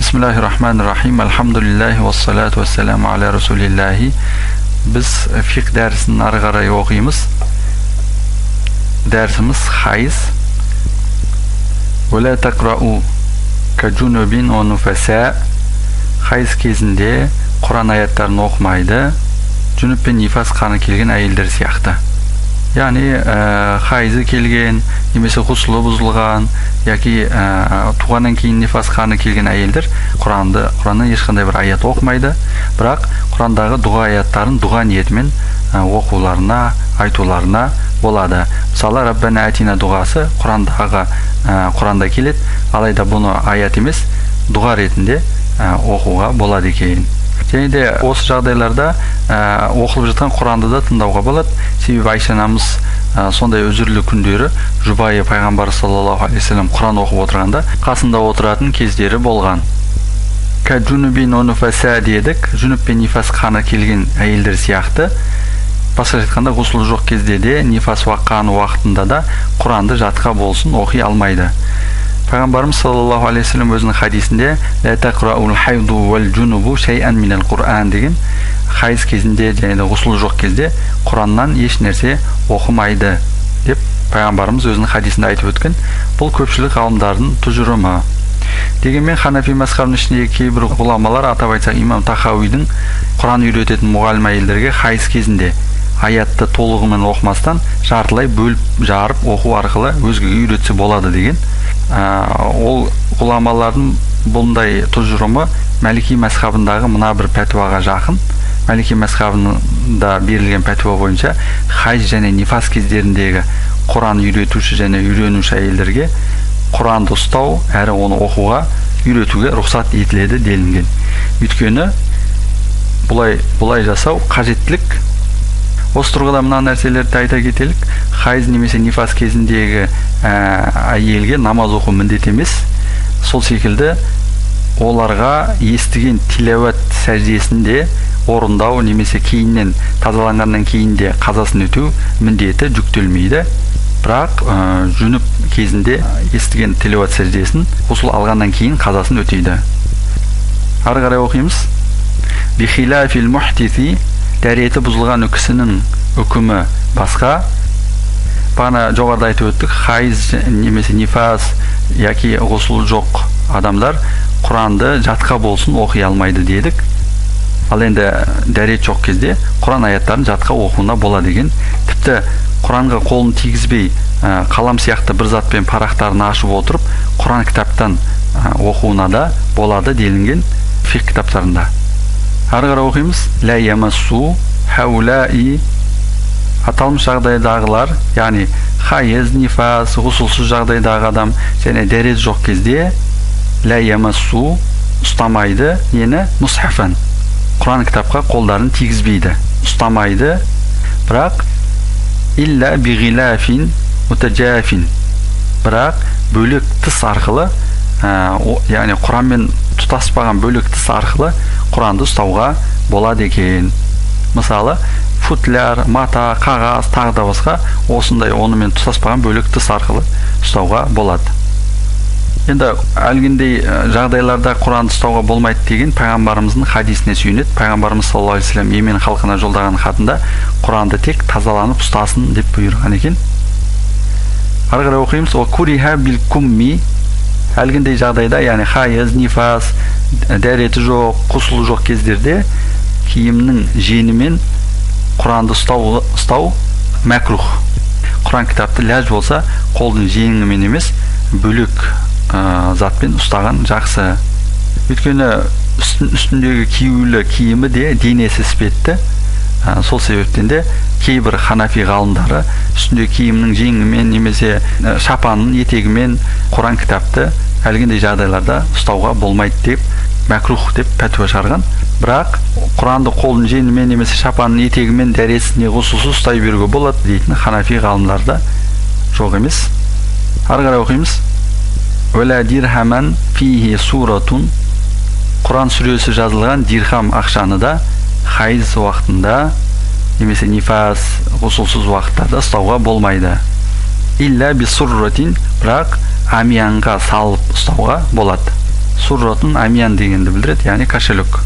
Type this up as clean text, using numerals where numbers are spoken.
Bismillahirrahmanirrahim. Alhamdulillahi wassalatu wassalamu ala rasulillahi. Biz fiqh dersini ары қарай оқимыз. Dersimiz hayz. Вала тақрау каджунубин ва нуфаса. Hayz кезінде Құран аяттарын оқымайды. Жүніп пен нифас қаны келген әйелдер сияқты. Яғни хайзы келген, немесе ғұслы бұзылған, яки туғаннан кейін нифас қаны келген әйелдер Құраннан ешқандай бір аят оқымайды, бірақ Құрандағы дұға аяттарын дұға ниетімен оқуларына, айтуларына болады. Мысалы, Раббана атина дұғасы Құранда келеді, алайда бұны аят емес, дұға ретінде оқуға болады екен. Және де осы жағдайларда оқылып жатқан Құранды да тыңдауға болады. Себебі Айша анамыз сондай үзірлі күндері жұбайы пайғамбар саллаллаху алейхи вассалам Құран оқып отырғанда қасында отыратын кездері болған. Каджунубин ва нуфаса дедік, жүніп пен нифас қаны келген әйелдер сияқты. Басқа айтқанда, ғұсыл жоқ кезде де, нифас қаны уақытында да Құранды жатқа болсын оқи алмайды. Пайғамбарымыз саллаллаху алейхи вассалам өзінің хадисінде «Ла тақраул хайду вал джунубу шай'ан минал Құран» деген, хайз кезінде және ғұсыл жоқ кезде Құраннан еш нәрсе оқымайды деп пайғамбарымыз өзінің хадисінде айтып өткен. Бұл көпшілік ғалымдардың тұжырымы. Дегенмен Ханафи мазхабының ішіндегі кейбір ғұламалар, атап айтсақ имам Тахауидің Құран үйрететін мұғалім әйелдерге хайз кезінде аятты толығымен оқымастан жартылай бөліп жарып оқу арқылы өзгеге үйретсе болады деген. Ол ғұламалардың бұндай тұжырымы Малики мазхабындағы мына бір пәтуаға жақын. Малики мазхабында берілген пәтуа бойынша хайз және нифас кездеріндегі Құран үйретуші және үйренуші әйелдерге Құранды ұстау әрі оны оқуға үйретуге рұқсат етіледі делінген. Өйткені бұлай жасау қажеттілік. Осы тұрғыда мына нәрселерді айта кетелік. Хайз немесе нифас кезіндегі әйелге намаз оқу міндет емес. Сол секілді оларға естіген тилауат сәждесінде орындау немесе кейіннен тазаланғаннан кейін де қазасын өтеу міндеті жүктелмейді. Бірақ жүніп кезінде естіген тилауат сәждесін ғұсыл алғаннан кейін қазасын өтейді. Ары қарай оқимыз. Бихилафил мухтиси, дәреті бұзылған кісінің үкімі басқа. Бағана жоғарыда айтып өттік, хайз немесе нифас яки ғұсыл жоқ адамдар Құранды жатқа болсын оқи алмайды дедік. Ал енді дәрет жоқ кезде Құран аяттарын жатқа оқуына болады деген. Тіпті Құранға қолын тигізбей қалам сияқты бір затпен парақтарын ашып отырып Құран кітаптан оқуына да болады делінген фиқх кітаптарында. Ары қарай оқимыз. Ла ямассу хаулаи, аталмыш жағдайдағылар, яғни хайыз, нифас, ғұсылсыз жағдайдағы адам және дәрет жоқ кезде ла ямассу, ұстамайды, нені? Мусхафан, Құран кітапқа қолдарын тигізбейді, ұстамайды, бірақ илля биғилафин мутаджафин, бірақ бөлек тыс арқылы, яғни Құранмен тұтаспаған бөлек тыс арқылы Құранды ұстауға болады екен. Мысалы, футляр, мата, қағаз, тағы да басқа осындай онымен тұтаспаған бөлек тыс арқылы ұстауға болады. Енді әлгіндей жағдайларда Құранды ұстауға болмайды деген пайғамбарымыздың хадисіне сүйенеді. Пайғамбарымыз саллаллаху алейхи вассалам Йемен халқына жолдаған хатында Құранды тек тазаланып ұстасын деп бұйырған екен. Ары қарай оқимыз. Куриха бил кумми, әлгіндей жағдайда, яғни хайыз, нифас, дәреті жоқ, ғұсылы жоқ кездерде киімнің жеңімен Құранды ұстау мәкрух. Құран кітапты ләж болса қолдың жеңімен емес, бөлек затпен ұстаған жақсы. Өйткені үстіндегі киюлі киімі де денесі іспетті. Сол себептен де кейбір Ханафи ғалымдары үстіндегі киімнің жеңімен немесе шапанның етегімен Құран кітапты әлгіндей жағдайларда ұстауға болмайды деп, мәкрух деп пәтуа шығарған. Бірақ Құранды қолдың жеңімен немесе шапанның етегімен дәресіне ғұсылсыз ұстай беруге болады дейтін Ханафи ғалымдарда жоқ емес. Ары қарай оқимыз. Вала дирхаман фихи суратун, Құран сүресі жазылған дирхам ақшаны да хайз уақытында немесе нифас, ғұсылсыз уақыттарда ұстауға болмайды. Илля бисурратин, бірақ амиянға салып ұстауға болады. surratun amyan degенди билдирет, яғни кошелек.